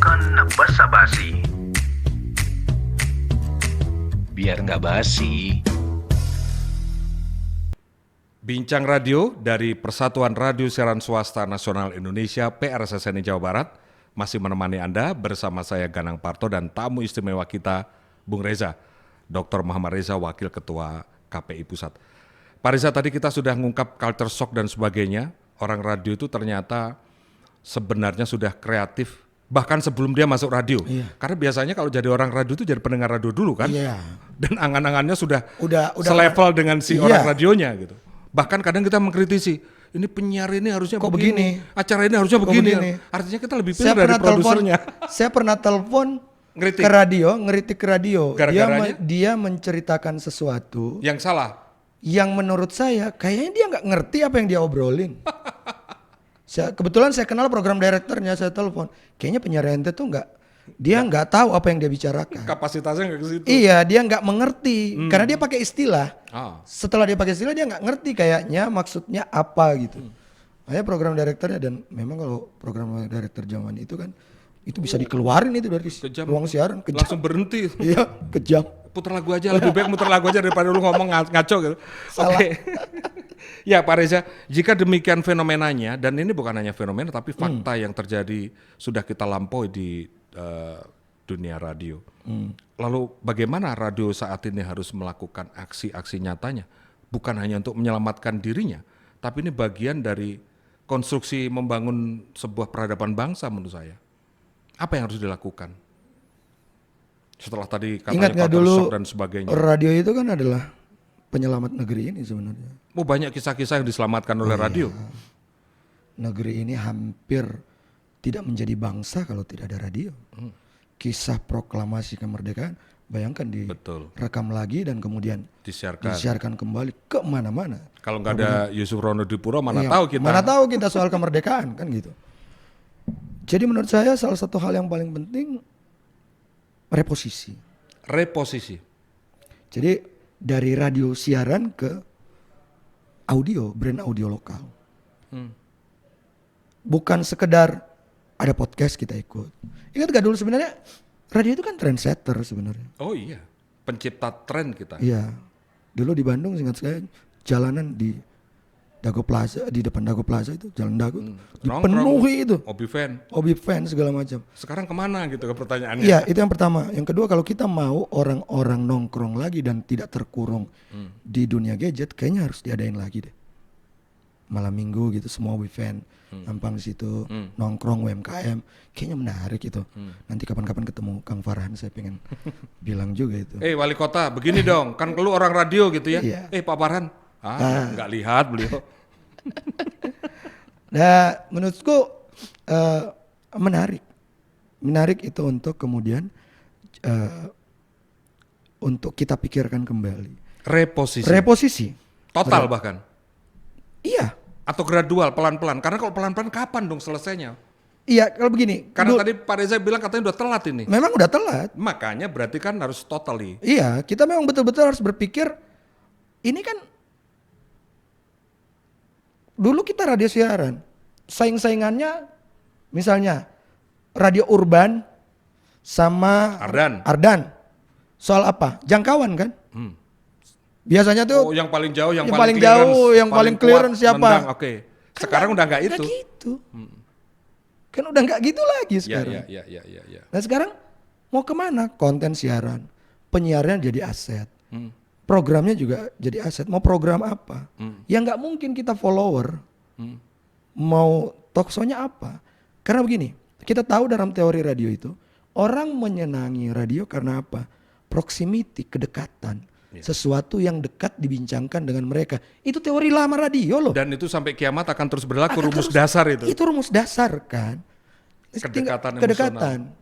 bukan basa-basi. Biar nggak basi. Bincang Radio dari Persatuan Radio Siaran Swasta Nasional Indonesia PRSSNI Jawa Barat masih menemani Anda bersama saya Ganang Parto dan tamu istimewa kita Bung Reza, Dr. Muhammad Reza, Wakil Ketua KPI Pusat. Pak Reza, tadi kita sudah ngungkap culture shock dan sebagainya. Orang radio itu ternyata sebenarnya sudah kreatif bahkan sebelum dia masuk radio. Iya. Karena biasanya kalau jadi orang radio itu jadi pendengar radio dulu kan. Iya. Dan angan-angannya sudah Udah selevel dengan si Iya. orang radionya gitu. Bahkan kadang kita mengkritisi, ini penyiar ini harusnya Kok begini, begini? acara ini harusnya Kok begini. begini? Artinya kita lebih pintar dari produsernya. Saya pernah telepon Ngeritik. ngeritik ke radio. Gara-garanya? Dia menceritakan sesuatu Yang salah. yang menurut saya kayaknya dia nggak ngerti apa yang dia obrolin. Kebetulan saya kenal program direkturnya, saya telepon. Kayaknya penyiar ente tuh nggak tahu apa yang dia bicarakan. Kapasitasnya nggak ke situ. Iya, dia nggak mengerti karena dia pakai istilah. Ah. Setelah dia pakai istilah dia nggak ngerti kayaknya maksudnya apa gitu. Makanya program direkturnya, dan memang kalau program direktur zaman itu kan itu bisa dikeluarin itu dari Kejam. ruang siaran. Kejam. Langsung berhenti. Iya, kejam. Putar lagu aja, lebih baik muter lagu aja daripada lu ngomong ngaco gitu. Salah. Oke. Ya Pak Reza, jika demikian fenomenanya, dan ini bukan hanya fenomena tapi fakta yang terjadi sudah kita lampaui di dunia radio. Lalu bagaimana radio saat ini harus melakukan aksi-aksi nyatanya? Bukan hanya untuk menyelamatkan dirinya, tapi ini bagian dari konstruksi membangun sebuah peradaban bangsa menurut saya. Apa yang harus dilakukan? Setelah tadi Ingat katanya nggak dulu shock dan sebagainya. radio itu kan adalah penyelamat negeri ini sebenarnya. Oh, banyak kisah-kisah yang diselamatkan oleh radio. Negeri ini hampir tidak menjadi bangsa kalau tidak ada radio. Kisah proklamasi kemerdekaan, bayangkan Betul. direkam lagi dan kemudian Disiarkan. disiarkan kembali ke mana-mana. Kalau nggak ada Yusuf Ronodipuro mana Iya, tahu kita. Mana tahu kita soal kemerdekaan kan gitu. Jadi menurut saya salah satu hal yang paling penting reposisi. Reposisi. Jadi dari radio siaran ke audio, brand audio lokal. Bukan sekedar ada podcast kita ikut. Ingat gak dulu sebenarnya radio itu kan trendsetter sebenarnya. Oh iya, pencipta tren kita. Iya. Dulu di Bandung seingat saya jalanan di Dago Plaza, di depan Dago Plaza itu jalan Dago dipenuhi itu. Obi fan segala macam. Sekarang kemana gitu ke pertanyaannya? Iya, itu yang pertama. Yang kedua, kalau kita mau orang-orang nongkrong lagi dan tidak terkurung di dunia gadget, kayaknya harus diadain lagi deh. Malam minggu gitu, semua weekend nampang di situ, nongkrong UMKM, kayaknya menarik itu. Nanti kapan-kapan ketemu Kang Farhan, saya pengen bilang juga itu. Wali kota, begini dong, kan lu orang radio gitu ya. Iya. Pak Farhan, nggak lihat beliau. Nah, menurutku menarik itu untuk kemudian untuk kita pikirkan kembali. Reposisi. Total bahkan. Iya. Atau gradual, pelan-pelan. Karena kalau pelan-pelan kapan dong selesainya? Iya, kalau begini. Karena tadi Pak Reza bilang katanya udah telat ini. Memang udah telat. Makanya berarti kan harus totally. Iya, kita memang betul-betul harus berpikir, ini kan dulu kita radio siaran, saing-saingannya misalnya radio urban sama Ardan. Soal apa? Jangkauan kan? Biasanya tuh yang paling jauh, yang paling jauh, yang paling clearance siapa? Oke. Sekarang udah nggak itu. Gitu. Kan udah nggak gitu lagi sekarang. Iya. Nah sekarang mau kemana? Konten siaran, penyiarnya jadi aset, programnya juga jadi aset. Mau program apa? Ya nggak mungkin kita follower. Mau talkshow-nya apa? Karena begini, kita tahu dalam teori radio itu orang menyenangi radio karena apa? Proximity, kedekatan. Sesuatu yang dekat dibincangkan dengan mereka. Itu teori lama radio loh. Dan itu sampai kiamat akan terus berlaku, rumus dasar itu. Itu rumus dasar kan. Kedekatan.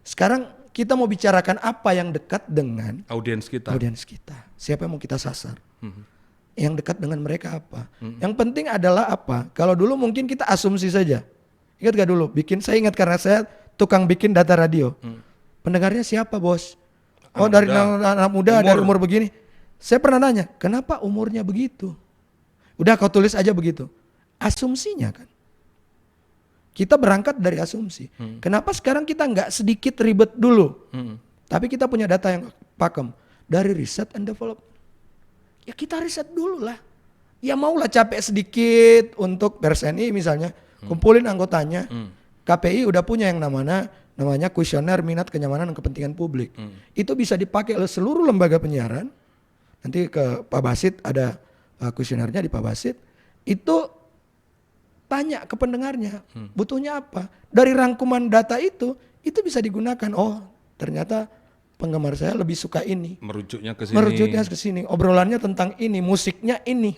Sekarang kita mau bicarakan apa yang dekat dengan audiens kita. Siapa yang mau kita sasar? Yang dekat dengan mereka apa? Yang penting adalah apa? Kalau dulu mungkin kita asumsi saja. Ingat gak dulu? Saya ingat karena saya tukang bikin data radio. Pendengarnya siapa bos? Oh dari anak muda, dari umur begini. Saya pernah nanya, kenapa umurnya begitu? Udah kau tulis aja begitu. Asumsinya kan. Kita berangkat dari asumsi. Kenapa sekarang kita nggak sedikit ribet dulu? Tapi kita punya data yang pakem. Dari riset and development. Ya kita riset dulu lah. Ya maulah capek sedikit untuk PersNI misalnya. Kumpulin anggotanya. KPI udah punya yang namanya kuesioner minat kenyamanan dan kepentingan publik. Itu bisa dipakai oleh seluruh lembaga penyiaran. Nanti ke Pak Basit ada kuesionernya di Pak Basit. Itu tanya ke pendengarnya, butuhnya apa? Dari rangkuman data itu bisa digunakan. Oh, ternyata penggemar saya lebih suka ini. Merujuknya ke sini. Merujuknya ke sini. Obrolannya tentang ini, musiknya ini.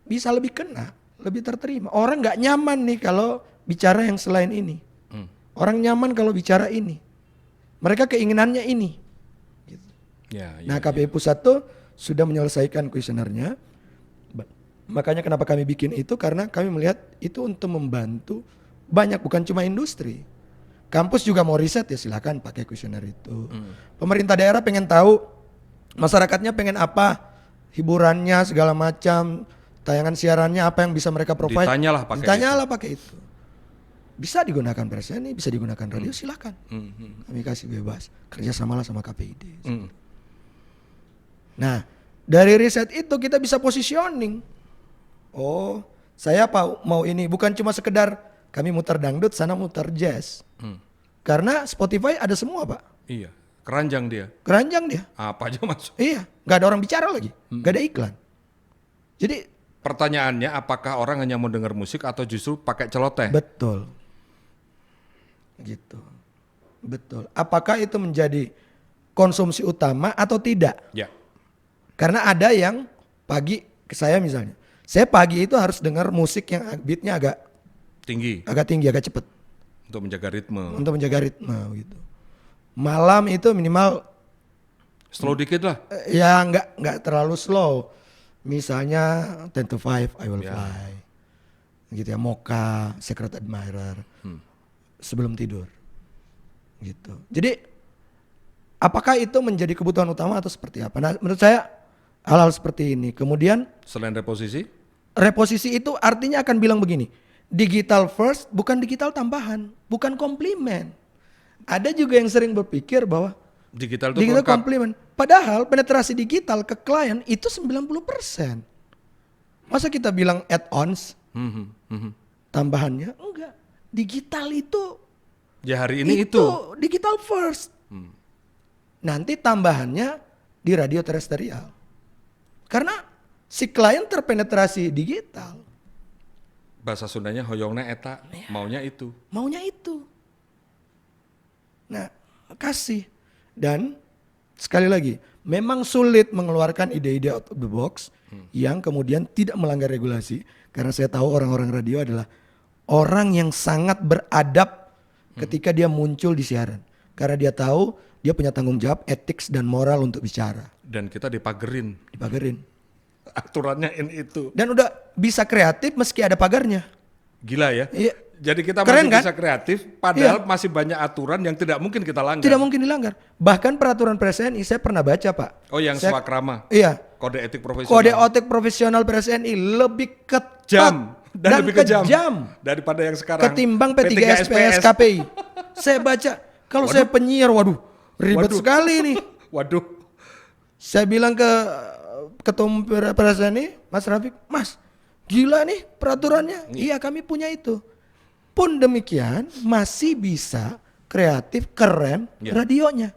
Bisa lebih kena, lebih terterima. Orang nggak nyaman nih kalau bicara yang selain ini. Orang nyaman kalau bicara ini. Mereka keinginannya ini. Gitu. Nah, KPI Pusat tuh sudah menyelesaikan kuesionernya. Makanya kenapa kami bikin itu, karena kami melihat itu untuk membantu banyak, bukan cuma industri. Kampus juga mau riset, ya silakan pakai kuesioner itu. Pemerintah daerah pengen tahu masyarakatnya pengen apa, hiburannya segala macam, tayangan siarannya apa yang bisa mereka provide. Ditanyalah pakai itu. Bisa digunakan PersNI, bisa digunakan radio, silakan. Kami kasih bebas. Kerjasamalah sama KPID. Nah, dari riset itu kita bisa positioning. Oh, saya mau ini bukan cuma sekedar kami muter dangdut, sana muter jazz. Karena Spotify ada semua, Pak. Iya, keranjang dia. Apa aja masuk. Iya, nggak ada orang bicara lagi, nggak ada iklan. Jadi pertanyaannya, apakah orang hanya mau dengar musik atau justru pakai celoteh? Betul. Gitu. Betul. Apakah itu menjadi konsumsi utama atau tidak? Ya. Karena ada yang pagi, ke saya misalnya. Saya pagi itu harus dengar musik yang beatnya agak tinggi, agak cepet. Untuk menjaga ritme. Gitu. Malam itu minimal slow dikit lah. Ya nggak terlalu slow. Misalnya 10 to 5 I Will Fly. Gitu ya, Mocha, Secret Admirer. Sebelum tidur. Gitu. Jadi apakah itu menjadi kebutuhan utama atau seperti apa? Nah, menurut saya hal-hal seperti ini. Kemudian selain reposisi itu artinya akan bilang begini, digital first bukan digital tambahan, bukan komplimen. Ada juga yang sering berpikir bahwa digital komplimen. Padahal penetrasi digital ke klien itu 90%. Masa kita bilang add-ons, tambahannya? Enggak. Digital itu ya hari ini itu digital first. Nanti tambahannya di radio terestrial. Karena si klien terpenetrasi digital. Bahasa Sundanya hoyongna eta, maunya itu. Nah, kasih. Dan sekali lagi, memang sulit mengeluarkan ide-ide out of the box yang kemudian tidak melanggar regulasi. Karena saya tahu orang-orang radio adalah orang yang sangat beradab ketika dia muncul di siaran. Karena dia tahu dia punya tanggung jawab etik dan moral untuk bicara. Dan kita dipagerin. Aturannya ini itu. Dan udah bisa kreatif meski ada pagarnya. Gila ya. Iya. Jadi kita keren, masih kan? bisa kreatif, padahal masih banyak aturan yang tidak mungkin kita langgar. Tidak mungkin dilanggar. Bahkan peraturan PersNI saya pernah baca, Pak. Oh, yang swakrama. Iya. Kode etik profesional. Kode etik profesional PersNI lebih ketat dan lebih kejam daripada yang sekarang. Ketimbang P3SPS KPI. Saya baca, kalau saya penyiar, ribet sekali nih. Saya bilang ke Ketum PersNI, Mas Rafiq, Mas, gila nih peraturannya. Iya, kami punya itu. Pun demikian masih bisa kreatif, keren radionya.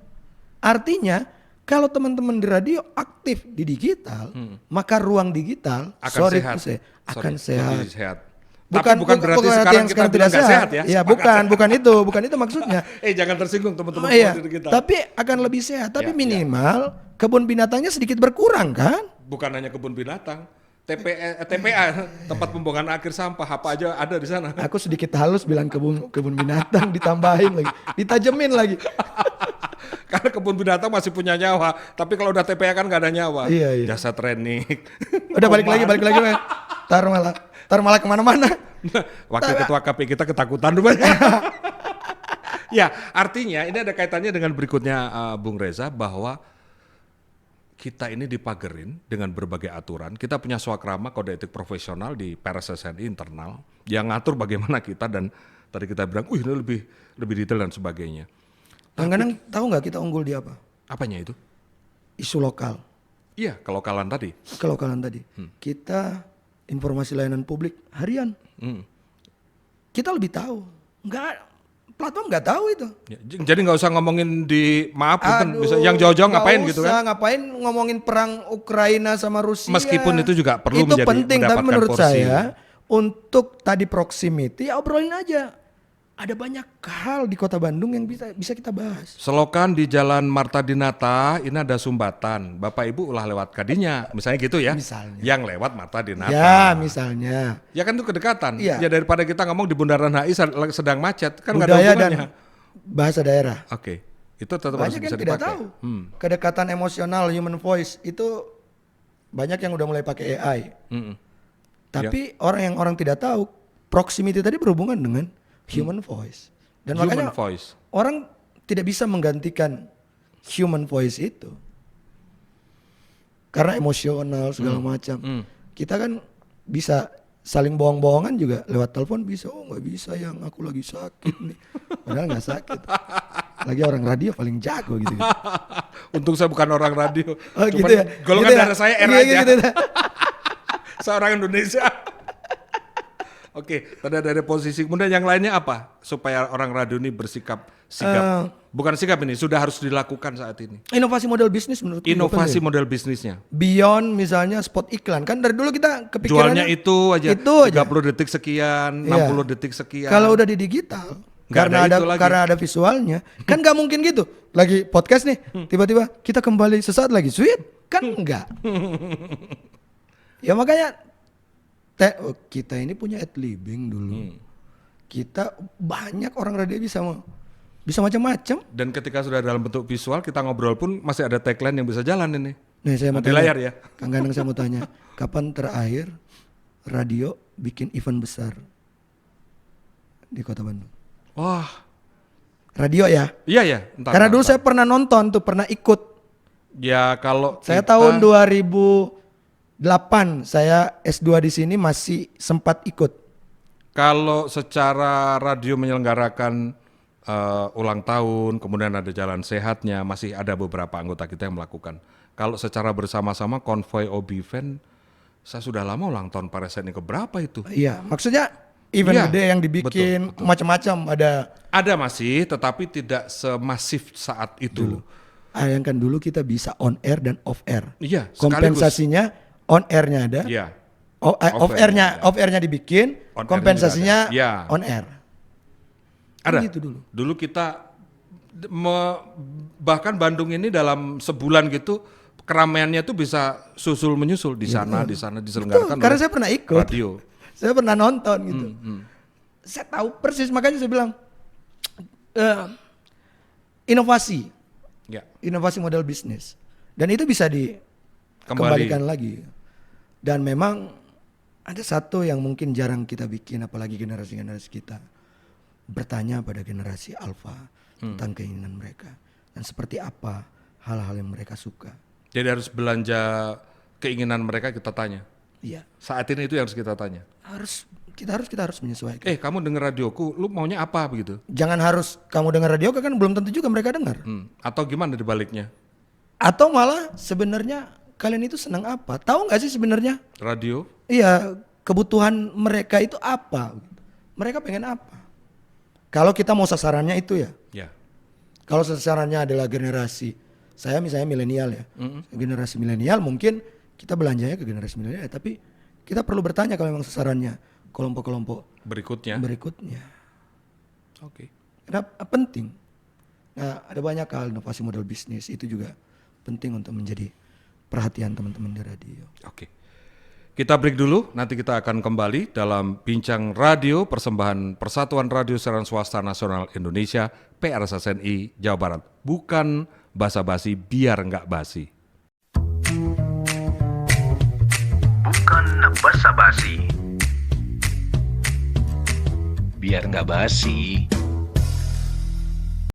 Artinya kalau teman-teman di radio aktif di digital, maka ruang digital akan sehat. Bukan berarti sekarang kita bilang nggak sehat ya. Ya, bukan itu maksudnya. Jangan tersinggung teman-teman kita. Tapi akan lebih sehat. Tapi minimal kebun binatangnya sedikit berkurang kan? Bukan hanya kebun binatang, TPA tempat pembuangan akhir sampah apa aja ada di sana. Aku sedikit halus bilang kebun binatang ditambahin lagi, ditajemin lagi. Karena kebun binatang masih punya nyawa, tapi kalau udah TPA kan nggak ada nyawa. Iya. Jasa training. Udah balik lagi. Tar malah kemana-mana. Wakil ketua KPI kita ketakutan rupanya. Ya, artinya ini ada kaitannya dengan berikutnya Bung Reza, bahwa kita ini dipagerin dengan berbagai aturan. Kita punya swakrama kode etik profesional di PersSNI internal. yang ngatur bagaimana kita, dan tadi kita bilang, ini lebih detail dan sebagainya. Kadang-kadang tahu nggak kita unggul di apa? Apanya itu? Isu lokal. Iya, kelokalan tadi. Kelokalan tadi. Kita informasi layanan publik harian. Kita lebih tahu. Platform nggak tahu itu. Ya, jadi nggak usah ngomongin bisa yang jauh-jauh ngapain gitu kan? Ngapain ngomongin perang Ukraina sama Rusia? Meskipun itu juga perlu itu menjadi penting, tapi mendapatkan menurut porsi. saya untuk tadi proximity ya obrolin aja. Ada banyak hal di Kota Bandung yang bisa kita bahas. Selokan di Jalan Marta Dinata, ini ada sumbatan. Bapak Ibu ulah lewat kadinya, misalnya gitu ya. Misalnya. Yang lewat Marta Dinata. Ya, misalnya. Ya kan itu kedekatan. Iya. Ya daripada kita ngomong di Bundaran HI sedang macet, kan nggak ada Budaya hubungannya. dan bahasa daerah. Oke, itu tetap harus Banyak bisa yang tidak dipakai. tahu. Kedekatan emosional, human voice itu banyak yang udah mulai pakai AI. Tapi orang tidak tahu proximity tadi berhubungan dengan human voice. Dan Human makanya voice. orang tidak bisa menggantikan human voice itu. Karena emosional segala macam. Kita kan bisa saling bohong-bohongan juga lewat telepon bisa. Oh nggak bisa, yang aku lagi sakit nih. Padahal nggak sakit. Lagi orang radio paling jago gitu. Untung saya bukan orang radio. Oh, Cuman gitu ya? golongan Gitu ya? darah saya R Iya, aja. gitu ya? Saya orang Indonesia. Oke, tadi ada posisi. Kemudian yang lainnya apa? Supaya orang radio ini bersikap sigap. Bukan sikap ini, sudah harus dilakukan saat ini. Inovasi model bisnis menurut Inovasi model bisnisnya. Beyond misalnya spot iklan. Kan dari dulu kita kepikirannya Jualnya itu aja. Itu 30 aja. detik sekian, Iya. 60 detik sekian. Kalau udah di digital, Nggak ada itu lagi. karena ada visualnya, kan nggak mungkin gitu. Lagi podcast nih, tiba-tiba kita kembali sesaat lagi, sweet, kan enggak. Ya makanya kita ini punya ad-libbing dulu. Kita banyak orang radio bisa macam-macam. Dan ketika sudah dalam bentuk visual, kita ngobrol pun masih ada tagline yang bisa jalan ini. Nih saya mau Di tanya, layar ya. Kang Ganang saya mau tanya, kapan terakhir radio bikin event besar di Kota Bandung? Wah, Radio ya? iya ya. Karena dulu saya pernah nonton tuh, pernah ikut. Ya kalau Saya kita- tahun 2008 saya S2 di sini masih sempat ikut. Kalau secara radio menyelenggarakan ulang tahun, kemudian ada jalan sehatnya, masih ada beberapa anggota kita yang melakukan. Kalau secara bersama-sama konvoy Obiven, saya sudah lama ulang tahun Pareset ini keberapa itu? Iya, maksudnya event Iya, gede yang dibikin macam-macam ada. Ada masih, tetapi tidak semasif saat itu. Bayangkan dulu kita bisa on air dan off air. Iya, Kompensasinya on airnya ada. Iya. Off airnya dibikin, On airnya kompensasinya juga ada. Iya. on air. Ada. Kan gitu dulu. Dulu kita bahkan Bandung ini dalam sebulan gitu keramaiannya tuh bisa susul menyusul di sana diselenggarakan. Karena oleh saya pernah ikut. radio. Saya pernah nonton gitu. Saya tahu persis, makanya saya bilang inovasi Ya, model bisnis. Dan itu bisa dikembalikan lagi. Dan memang ada satu yang mungkin jarang kita bikin, apalagi generasi-generasi kita. Bertanya pada generasi alfa tentang keinginan mereka. Dan seperti apa hal-hal yang mereka suka. jadi harus belanja keinginan mereka kita tanya. Iya. Saat ini itu yang harus kita tanya. Kita harus menyesuaikan. Kamu denger radioku, lu maunya apa begitu? Jangan harus kamu dengar radio, kan belum tentu juga mereka dengar. Atau gimana dibaliknya? Atau malah sebenarnya kalian itu senang apa? Tahu nggak sih sebenarnya? Radio? Iya, kebutuhan mereka itu apa? Mereka pengen apa? Kalau kita mau sasarannya itu ya. Ya. Kalau sasarannya adalah generasi, saya misalnya milenial ya. Generasi milenial mungkin kita belanjanya ke generasi milenial, tapi kita perlu bertanya kalau memang sasarannya kelompok-kelompok Berikutnya. Oke. Kenapa penting? Nah, ada banyak hal inovasi model bisnis itu juga penting untuk menjadi perhatian teman-teman di radio. Oke. Kita break dulu, nanti kita akan kembali dalam Bincang Radio persembahan Persatuan Radio Siaran Swasta Nasional Indonesia PRSSNI Jawa Barat. Bukan basa-basi biar nggak basi. Bukan basa-basi. Biar nggak basi.